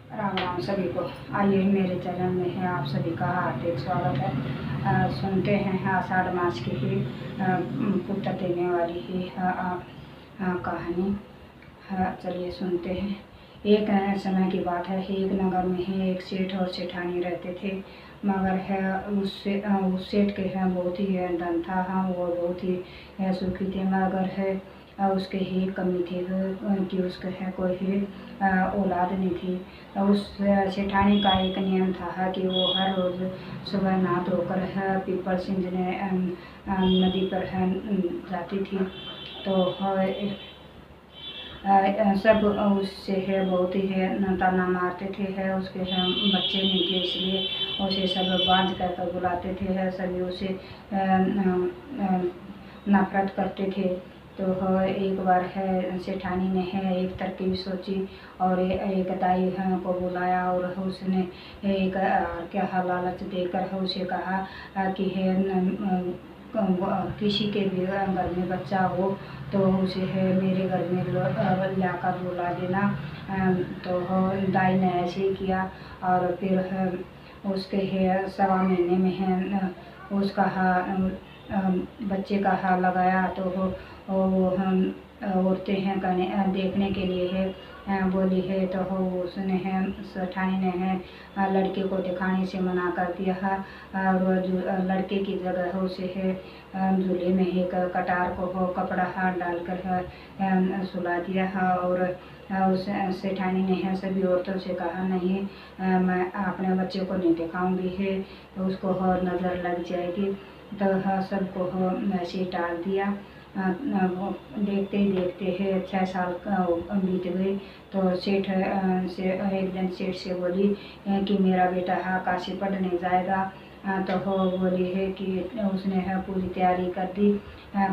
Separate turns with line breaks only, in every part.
राम राम सभी को। आइए मेरे चैनल में है आप सभी का हार्दिक स्वागत है। सुनते हैं आषाढ़ मास की ही पुत्र देने वाली ही कहानी। चलिए सुनते हैं। एक समय की बात है। एक नगर में ही एक सेठ और सेठानी रहते थे। मगर है उस सेठ के है बहुत ही धन था। वो बहुत ही सुखी थे। मगर है उसके ही कमी थी कि उसके है कोई ही औलाद नहीं थी। उस सेठानी का एक नियम था कि वो हर रोज़ सुबह नहा धोकर है पीपल सिंचने नदी पर है जाती थी। तो सब उससे है बहुत ही है ताना मारते थे। है उसके है बच्चे नहीं थे, इसलिए उसे सब बांझ कर बुलाते थे। है सभी उसे नफरत करते थे। तो एक बार है सेठानी ने है एक तरकीब सोची और एक दाई को बुलाया और उसने एक क्या लालच देकर उसे कहा कि है किसी के भी घर में बच्चा हो तो उसे है मेरे घर में लाकर बुला देना। तो दाई ने ऐसे ही किया और फिर है उसके है 1.25 महीने में है उसका बच्चे का हाथ लगाया। तो वो हम औरतें हैं देखने के लिए है बोली है। तो उसने है सेठानी ने है लड़के को दिखाने से मना कर दिया है और लड़के की जगह उसे है झूले में एक कटार को कपड़ा हाथ डालकर है सुला दिया है। और उस सेठानी ने है सभी औरतों से कहा नहीं मैं अपने बच्चे को नहीं दिखाऊंगी है उसको नज़र लग जाएगी। तो सबको ऐसे टाल दिया। देखते ही देखते है 6 साल बीत गए। तो सेठ से एक दिन सेठ से बोली कि मेरा बेटा काशी पढ़ने जाएगा। तो बोली है कि उसने है पूरी तैयारी कर दी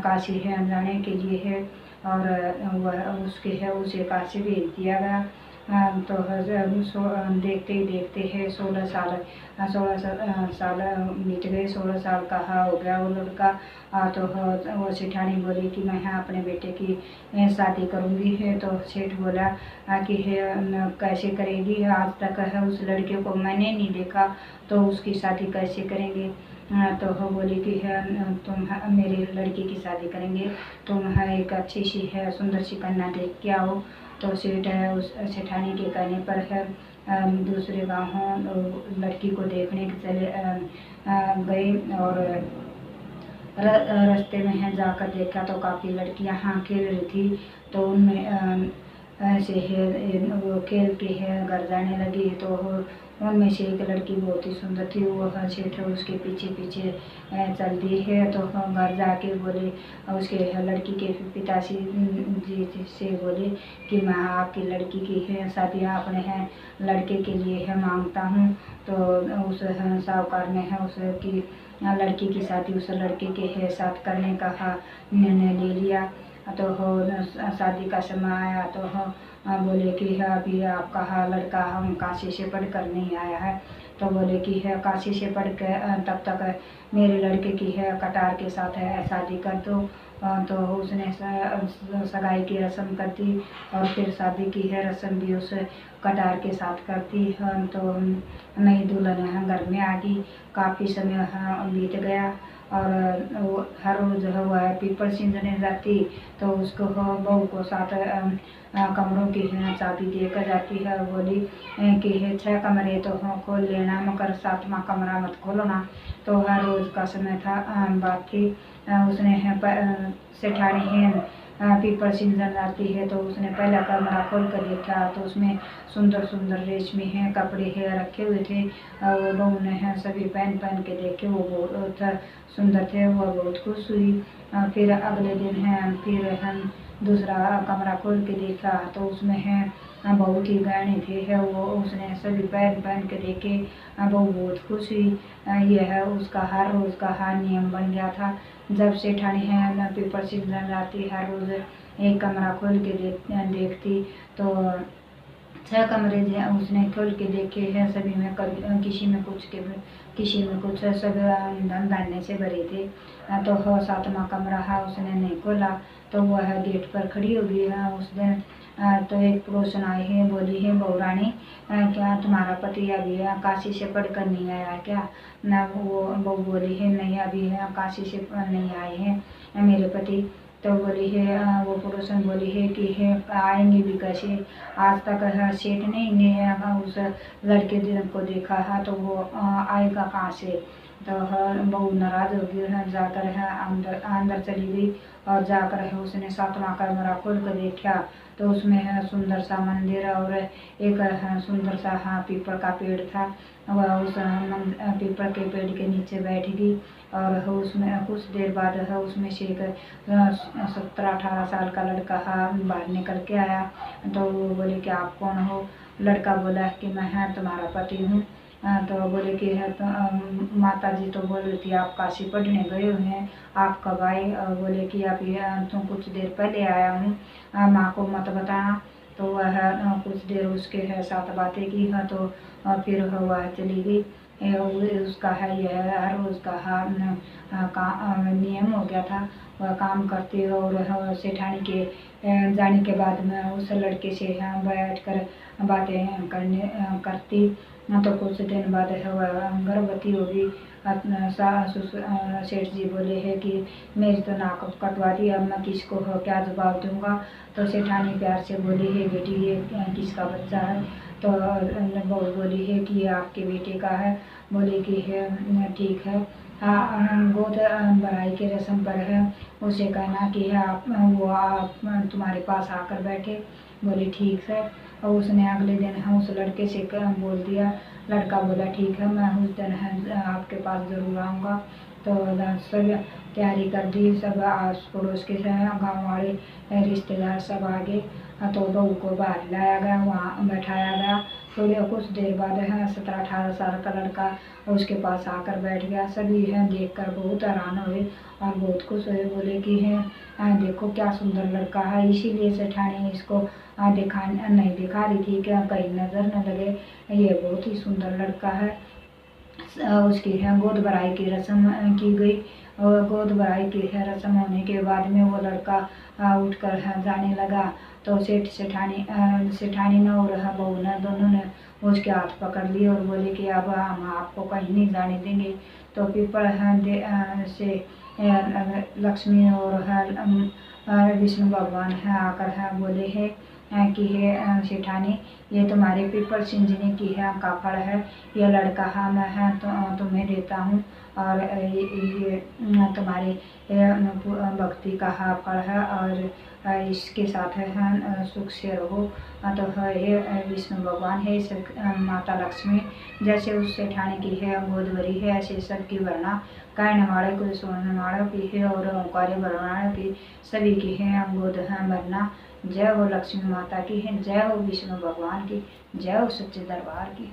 काशी है जाने के लिए है और वह उसके है उसे काशी भेज दिया गया। तो देखते ही देखते है 16 साल बीत गए। 16 साल का हो गया वो लड़का। तो वो सेठानी बोली कि मैं अपने बेटे की शादी करूँगी है। तो सेठ बोला कि है कैसे करेगी, आज तक है उस लड़के को मैंने नहीं देखा तो उसकी शादी कैसे करेंगे। तो वो बोली कि है तुम मेरी लड़की की शादी करेंगे, तुम है एक अच्छी सी है सुंदर सी कन्या देख के आओ। तो सेठ है उस सेठानी के कहने पर है दूसरे गाँव लड़की को देखने के चले गए और रास्ते में है जाकर देखा तो काफ़ी लड़कियां यहाँ खेल रही थी। तो उनमें ऐसे है वो खेल के है घर जाने लगी। तो उनमें से एक लड़की बहुत ही सुंदर थी। वो सेठ उसके पीछे पीछे चलती है। तो घर जाके बोले उसके लड़की के पिताजी जी से बोले कि मैं आपकी लड़की की है शादी अपने हैं लड़के के लिए है मांगता हूँ। तो उस साहूकार ने है उसकी लड़की की शादी उस लड़के के साथ करने का निर्णय ले लिया। तो शादी का समय आया तो बोले कि है अभी आपका लड़का हम काशी से पढ़ कर नहीं आया है। तो बोले कि है काशी से पढ़ कर तब तक मेरे लड़के की है कटार के साथ है शादी कर दो। तो उसने सगाई की रस्म कर दी और फिर शादी की है रस्म भी उस कटार के साथ कर दी। तो नई दुल्हन घर में आ गई। काफ़ी समय बीत गया और वो हर रोज़ वह पीपल सिंचने जाती। तो उसको बहू को साथ कमरों की चाबी देकर जाती है। बोली कि है 6 कमरे तो खोल लेना मगर 7वां कमरा मत खोलना। तो हर रोज़ का समय था बात थी। उसने सेठानी है पीपल सिंचन जाती है। तो उसने पहला कमरा खोल कर देखा तो उसमें सुंदर सुंदर रेशमी है कपड़े है रखे हुए थे। वो बहू ने है सभी पहन पहन के देखे, वो बहुत सुंदर थे। वो बहुत खुश हुई। फिर अगले दिन है फिर हम दूसरा कमरा खोल के देखा तो उसमें है बहुत ही गहने थे। है वो उसने सभी पहन पहन के देखे। वो बहुत खुश हुई। यह है उसका हर रोज़ का हर नियम बन गया था। जब सेठानी है पीपल सिंचन जाती हर रोज़ एक कमरा खोल के देखती। तो 6 कमरे उसने खोल के देखे हैं। सभी में कभी किसी में कुछ के किसी में कुछ सब धन धान्य से भरे थे। तो 7वां कमरा है उसने नहीं खोला। तो वह गेट पर खड़ी हो गई है। उस दिन तो एक पड़ोसन आई है, बोली है बहू रानी क्या तुम्हारा पति अभी काशी से पढ़कर नहीं आया क्या? ना वो बहू बोली है नहीं अभी काशी से नहीं आए हैं मेरे पति। तो बोली है वो पड़ोसन बोली है कि है आएंगे भी कैसे, आज तक सेठ ने उस लड़के को देखा है तो वो आएगा कहाँ से। तो बहू नाराज हो गई है, जाकर है अंदर अंदर चली गई और जाकर है उसने सातवां कमरा खोल कर देखा तो उसमें है सुंदर सा मंदिर और एक सुंदर सा पीपल का पेड़ था। वह उस पीपल के पेड़ के नीचे बैठ गई और उसमें कुछ देर बाद है उसमें से एक 17-18 साल का लड़का बाहर निकल के आया। तो वो बोले कि आप कौन हो? लड़का बोला कि मैं तुम्हारा पति हूँ। तो बोले कि है तो माता जी तो बोल रही थी आप काशी पढ़ने गए हुए हैं, आप कब आए? और बोले कि अभी तो कुछ देर पहले आया हूँ, माँ को मत बताना। तो वह कुछ देर उसके है साथ बातें की है तो फिर वह चली गई। उसका है यह हर रोज का नियम हो गया था। वह काम करती और सेठानी के जाने के बाद में उस लड़के से बैठ कर बातें करती। तो कुछ दिन बाद है वह गर्भवती होगी। सेठ जी बोले है कि मेरी तो नाक कटवा दी, अब मैं किसको क्या जवाब दूंगा। तो सेठानी प्यार से बोली है बेटी ये किसका बच्चा है? तो बहू बोली है कि ये आपके बेटे का है। बोले कि है ठीक है। गोद भराई के रस्म पर है उसे कहना कि है आप तुम्हारे पास आकर बैठे। बोली ठीक है। और उसने अगले दिन उस लड़के से बोल दिया। लड़का बोला ठीक है मैं उस दिन आपके पास जरूर आऊँगा। तो सब तैयारी कर दी, सब आस पड़ोस के गाँव वाले रिश्तेदार सब आ गए। तो बहू को बाहर लाया गया, वहाँ बैठाया गया। थोड़ी कुछ देर बाद 17-18 साल का लड़का उसके पास आकर बैठ गया। सभी देखकर बहुत हैरान हुए और बहुत खुश हुए। बोले कि देखो क्या सुंदर लड़का है, इसीलिए सेठानी इसको नहीं दिखा रही थी क्या कहीं नजर न लगे, ये बहुत ही सुंदर लड़का है। उसकी गोद भराई की रस्म की गई और गोद भराई की रस्म होने के बाद में वो लड़का उठकर जाने लगा। तो सेठानी ने और बहू ने दोनों ने उसके हाथ पकड़ लिए और बोले कि अब हम आपको कहीं नहीं जाने देंगे। तो पीपल से लक्ष्मी और विष्णु भगवान आकर बोले है कि है सेठानी ये तुम्हारे पीपल सिंजनी की का फल है, ये लड़का मैं तुम्हें देता हूँ और ये तुम्हारे भक्ति का फल है और इसके साथ है सुख से रहो। तो हे विष्णु भगवान है माता लक्ष्मी, जैसे उस सेठानी की है गोद भरी है ऐसे सबकी वरना कहने वाले को सुनने वालों की है और कार्य भरवाने की सभी की है गोद भरना। जय हो लक्ष्मी माता की है, जय हो विष्णु भगवान की, जय हो सच्चे दरबार की।